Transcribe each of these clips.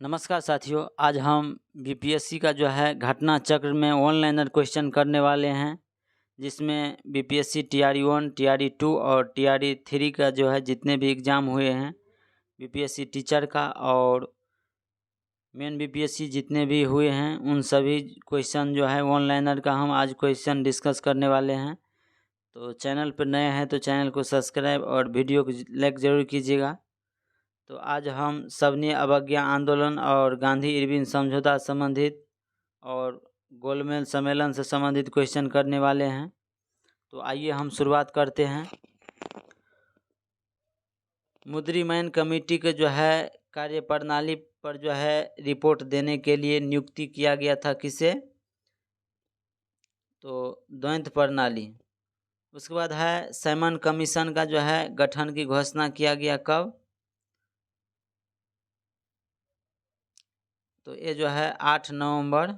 नमस्कार साथियों, आज हम बीपीएससी का जो है घटना चक्र में ऑनलाइनर क्वेश्चन करने वाले हैं, जिसमें बीपीएससी टीआरई 1, टीआरई 2 और टीआरई 3 का जो है जितने भी एग्ज़ाम हुए हैं बीपीएससी टीचर का और मेन बीपीएससी जितने भी हुए हैं उन सभी क्वेश्चन जो है ऑनलाइनर का हम आज क्वेश्चन डिस्कस करने वाले हैं। तो चैनल पर नए हैं तो चैनल को सब्सक्राइब और वीडियो को लाइक ज़रूर कीजिएगा। तो आज हम सबनी अवज्ञा आंदोलन और गांधी इरविन समझौता संबंधित और गोलमेज सम्मेलन से संबंधित क्वेश्चन करने वाले हैं। तो आइए हम शुरुआत करते हैं। मुद्रिमैन कमेटी के जो है कार्यप्रणाली पर जो है रिपोर्ट देने के लिए नियुक्ति किया गया था किसे? तो द्वैत प्रणाली। उसके बाद है साइमन कमीशन का जो है गठन की घोषणा किया गया कब? तो ये जो है 8 नवंबर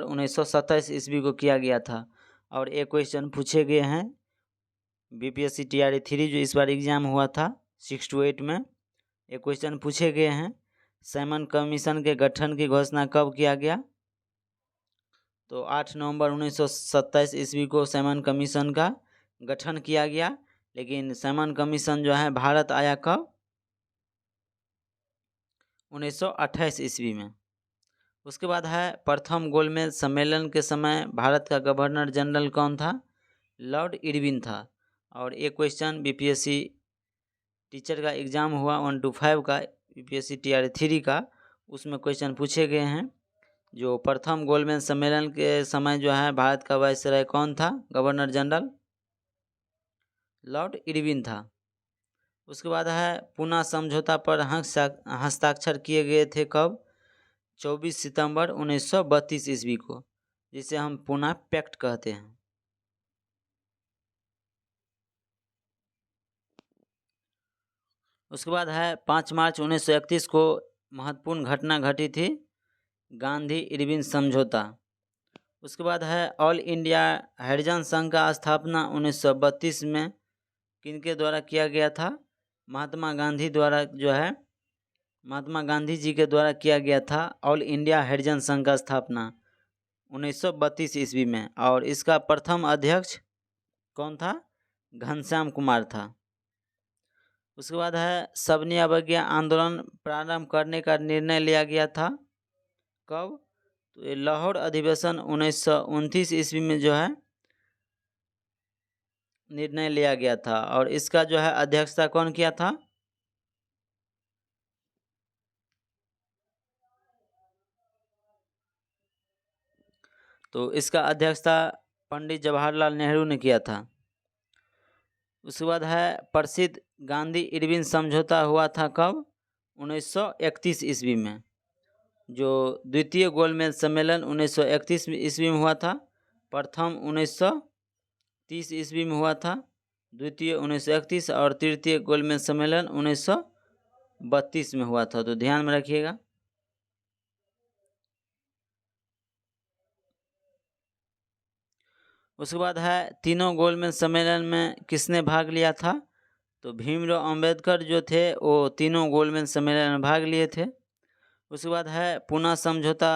1927 ईस्वी को किया गया था। और एक क्वेश्चन पूछे गए हैं बीपीएससी टीआरई 3 जो इस बार एग्जाम हुआ था 6 to 8 में, एक क्वेश्चन पूछे गए हैं साइमन कमीशन के गठन की घोषणा कब किया गया? तो 8 नवंबर 1927 ईस्वी को साइमन कमीशन का गठन किया गया। लेकिन साइमन कमीशन जो है भारत आया कब? 1928 ईस्वी में। उसके बाद है प्रथम गोलमेज सम्मेलन के समय भारत का गवर्नर जनरल कौन था? लॉर्ड इरविन था। और एक क्वेश्चन बीपीएससी टीचर का एग्ज़ाम हुआ 1 to 5 का, बीपीएससी टीआरई 3 का, उसमें क्वेश्चन पूछे गए हैं जो प्रथम गोलमेज सम्मेलन के समय जो है भारत का वायसराय कौन था? गवर्नर जनरल लॉर्ड इरविन था। उसके बाद है पूना समझौता पर हस्ताक्षर किए गए थे कब? 24 सितंबर 1932 ईस्वी को, जिसे हम पूना पैक्ट कहते हैं। उसके बाद है 5 मार्च 1931 को महत्वपूर्ण घटना घटी थी गांधी इरविन समझौता। उसके बाद है ऑल इंडिया हरिजन संघ का स्थापना 1932 में किनके द्वारा किया गया था? महात्मा गांधी द्वारा जो है महात्मा गांधी जी के द्वारा किया गया था ऑल इंडिया हरिजन संघ का स्थापना 1932 ईस्वी में। और इसका प्रथम अध्यक्ष कौन था? घनश्याम कुमार था। उसके बाद है सबनी अवज्ञा आंदोलन प्रारंभ करने का निर्णय लिया गया था कब? तो ये लाहौर अधिवेशन 1929 ईस्वी में जो है निर्णय लिया गया था। और इसका जो है अध्यक्षता कौन किया था? तो इसका अध्यक्षता पंडित जवाहरलाल नेहरू ने किया था। उसके बाद है प्रसिद्ध गांधी इरविन समझौता हुआ था कब? 1931 ईस्वी में। जो द्वितीय गोलमेज सम्मेलन 1931 ईस्वी में हुआ था, प्रथम 1930 ईस्वी में हुआ था, द्वितीय 1931 और तृतीय गोलमेज सम्मेलन 1932 में हुआ था। तो ध्यान में रखिएगा। उसके बाद है तीनों गोलमेज सम्मेलन में किसने भाग लिया था? तो भीमराव अंबेडकर जो थे वो तीनों गोलमेज सम्मेलन में भाग लिए थे। उसके बाद है पूना समझौता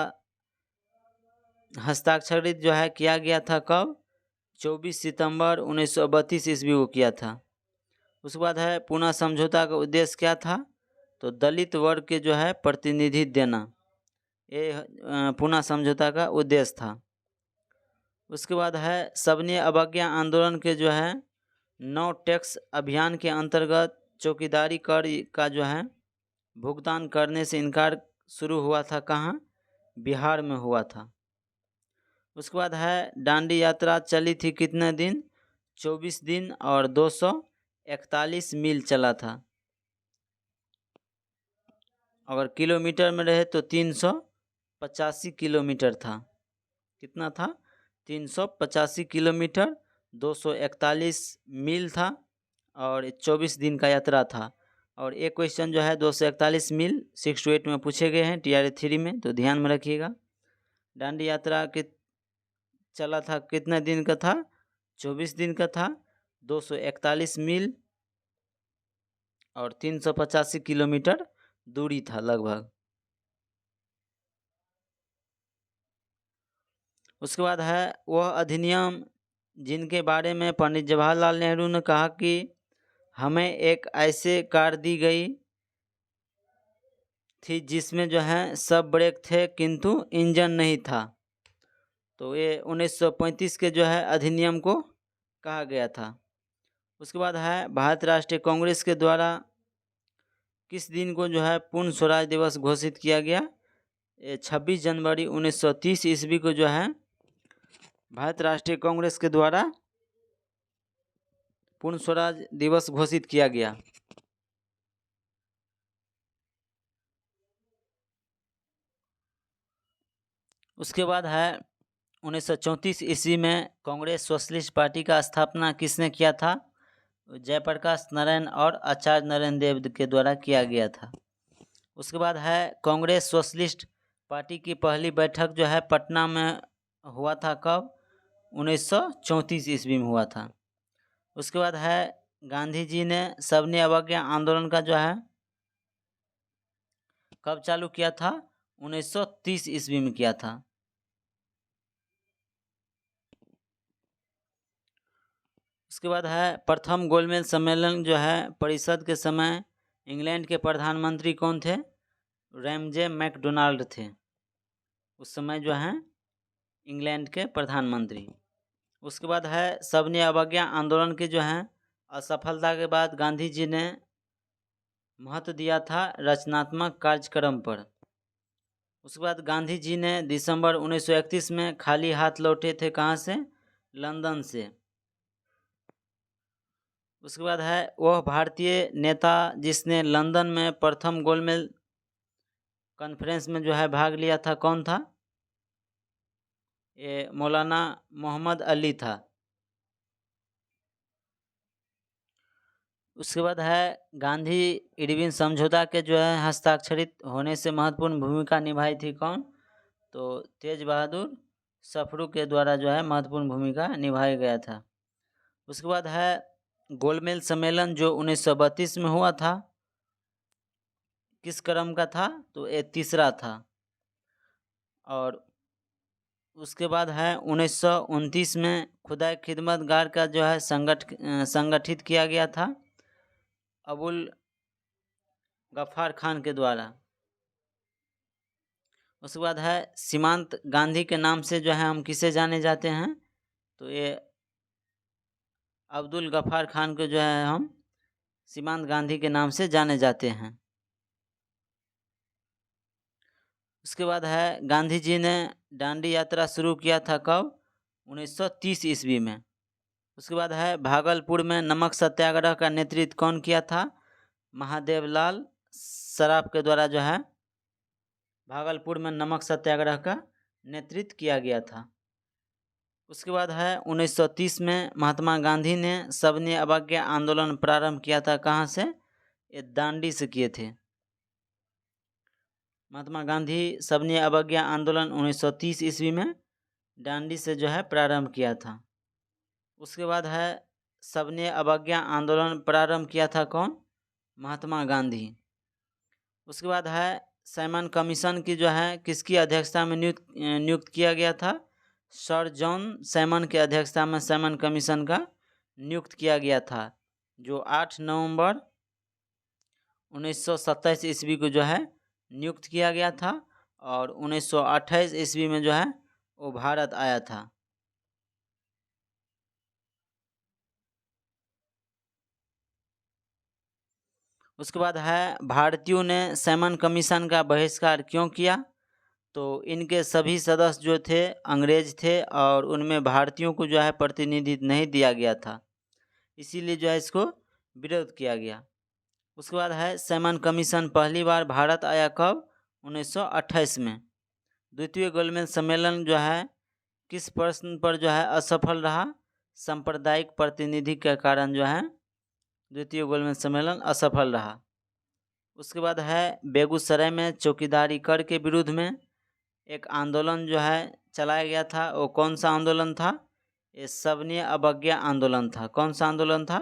हस्ताक्षरित जो है किया गया था कब? 24 सितंबर 1932 ईस्वी को किया था। उसके बाद है पूना समझौता का उद्देश्य क्या था? तो दलित वर्ग के जो है प्रतिनिधि देना, ये पूना समझौता का उद्देश्य था। उसके बाद है सबनी अवज्ञा आंदोलन के जो है नो टैक्स अभियान के अंतर्गत चौकीदारी कर का जो है भुगतान करने से इनकार शुरू हुआ था कहाँ? बिहार में हुआ था। उसके बाद है दांडी यात्रा चली थी कितने दिन? 24 दिन और 241 मील चला था। अगर किलोमीटर में रहे तो 385 किलोमीटर था। कितना था? 385 किलोमीटर, 241 मील था और 24 दिन का यात्रा था। और एक क्वेश्चन जो है 241 मील 6 to 8 में पूछे गए हैं टीआरई 3 में, तो ध्यान में रखिएगा। दांडी यात्रा के चला था कितने दिन का था? 24 दिन का था, 241 मील और 385 किलोमीटर दूरी था लगभग। उसके बाद है वह अधिनियम जिनके बारे में पंडित जवाहरलाल नेहरू ने कहा कि हमें एक ऐसे कार दी गई थी जिसमें जो है सब ब्रेक थे किंतु इंजन नहीं था। तो ये 1935 के जो है अधिनियम को कहा गया था। उसके बाद है भारत राष्ट्रीय कांग्रेस के द्वारा किस दिन को जो है पूर्ण स्वराज दिवस घोषित किया गया? 26 जनवरी 1930 ईस्वी को जो है भारत राष्ट्रीय कांग्रेस के द्वारा पूर्ण स्वराज दिवस घोषित किया गया। उसके बाद है 1934 ईस्वी में कांग्रेस सोशलिस्ट पार्टी का स्थापना किसने किया था? जयप्रकाश नारायण और आचार्य नरेंद्र देव के द्वारा किया गया था। उसके बाद है कांग्रेस सोशलिस्ट पार्टी की पहली बैठक जो है पटना में हुआ था कब? 1934 ईस्वी में हुआ था। उसके बाद है गांधी जी ने सबने अवज्ञा आंदोलन का जो है कब चालू किया था? 1930 ईस्वी में किया था। उसके बाद है प्रथम गोलमेज सम्मेलन जो है परिषद के समय इंग्लैंड के प्रधानमंत्री कौन थे? रैमजे मैकडोनाल्ड थे उस समय जो है इंग्लैंड के प्रधानमंत्री। उसके बाद है सबने अवज्ञा आंदोलन के जो है असफलता के बाद गांधी जी ने महत्व दिया था रचनात्मक कार्यक्रम पर। उसके बाद गांधी जी ने दिसंबर 1931 में खाली हाथ लौटे थे कहाँ से? लंदन से। उसके बाद है वह भारतीय नेता जिसने लंदन में प्रथम गोलमेज कॉन्फ्रेंस में जो है भाग लिया था कौन था? ये मौलाना मोहम्मद अली था। उसके बाद है गांधी इरविन समझौता के जो है हस्ताक्षरित होने से महत्वपूर्ण भूमिका निभाई थी कौन? तो तेज बहादुर सफरू के द्वारा जो है महत्वपूर्ण भूमिका निभाया गया था। उसके बाद है गोलमेज सम्मेलन जो 1932 में हुआ था किस क्रम का था? तो ये तीसरा था। और उसके बाद है 1929 में खुदाई खिदमतगार का जो है संगठित किया गया था अबुल गफ्फार खान के द्वारा। उसके बाद है सीमांत गांधी के नाम से जो है हम किसे जाने जाते हैं? तो ये अब्दुल गफ्फार खान को जो है हम सीमांत गांधी के नाम से जाने जाते हैं। उसके बाद है गांधी जी ने दांडी यात्रा शुरू किया था कब? 1930 ईस्वी में। उसके बाद है भागलपुर में नमक सत्याग्रह का नेतृत्व कौन किया था? महादेवलाल सराफ के द्वारा जो है भागलपुर में नमक सत्याग्रह का नेतृत्व किया गया था। उसके बाद है 1930 में महात्मा गांधी ने सबने अवज्ञा आंदोलन प्रारंभ किया था कहाँ से? ये दांडी से किए थे। महात्मा गांधी सबने अवज्ञा आंदोलन 1930 ईस्वी में दांडी से जो है प्रारंभ किया था। उसके बाद है सबने अवज्ञा आंदोलन प्रारंभ किया था कौन? महात्मा गांधी। उसके बाद है साइमन कमीशन की जो है किसकी अध्यक्षता में नियुक्त किया गया था? सर जॉन साइमन की अध्यक्षता में साइमन कमीशन का नियुक्त किया गया था जो 8 नवंबर 1927 ईस्वी को जो है नियुक्त किया गया था और 1928 ईस्वी में जो है वो भारत आया था। उसके बाद है भारतीयों ने साइमन कमीशन का बहिष्कार क्यों किया? तो इनके सभी सदस्य जो थे अंग्रेज थे और उनमें भारतीयों को जो है प्रतिनिधित्व नहीं दिया गया था, इसीलिए जो है इसको विरोध किया गया। उसके बाद है साइमन कमीशन पहली बार भारत आया कब? 1928 में। द्वितीय गोलमेज सम्मेलन जो है किस प्रश्न पर जो है असफल रहा? सांप्रदायिक प्रतिनिधि के कारण जो है द्वितीय गोलमेज सम्मेलन असफल रहा। उसके बाद है बेगूसराय में चौकीदारी कर के विरुद्ध में एक आंदोलन जो है चलाया गया था, वो कौन सा आंदोलन था? ये सविनय अवज्ञा आंदोलन था। कौन सा आंदोलन था?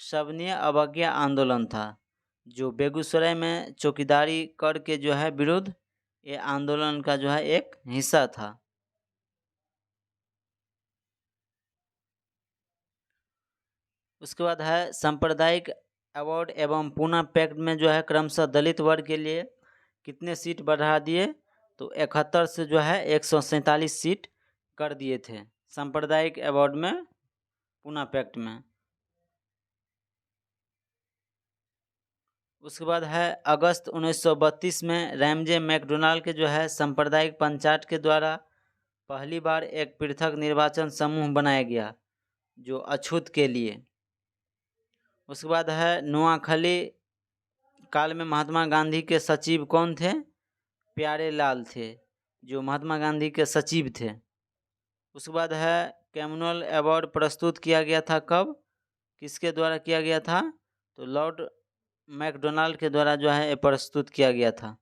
सविनय अवज्ञा आंदोलन था जो बेगूसराय में चौकीदारी कर के जो है विरुद्ध ये आंदोलन का जो है एक हिस्सा था। उसके बाद है सांप्रदायिक अवार्ड एवं पूना पैक्ट में जो है क्रमशः दलित वर्ग के लिए कितने सीट बढ़ा दिए, तो 71 से जो है 147 सीट कर दिए थे सांप्रदायिक अवार्ड में पूना पैक्ट में। उसके बाद है अगस्त 1932 में रैमजे मैकडोनाल्ड के जो है सांप्रदायिक पंचायत के द्वारा पहली बार एक पृथक निर्वाचन समूह बनाया गया जो अछूत के लिए। उसके बाद है नोआखली काल में महात्मा गांधी के सचिव कौन थे? प्यारे लाल थे, जो महात्मा गांधी के सचिव थे। उसके बाद है कम्युनल अवार्ड प्रस्तुत किया गया था कब, किसके द्वारा किया गया था? तो लॉर्ड मैकडोनाल्ड के द्वारा जो है प्रस्तुत किया गया था।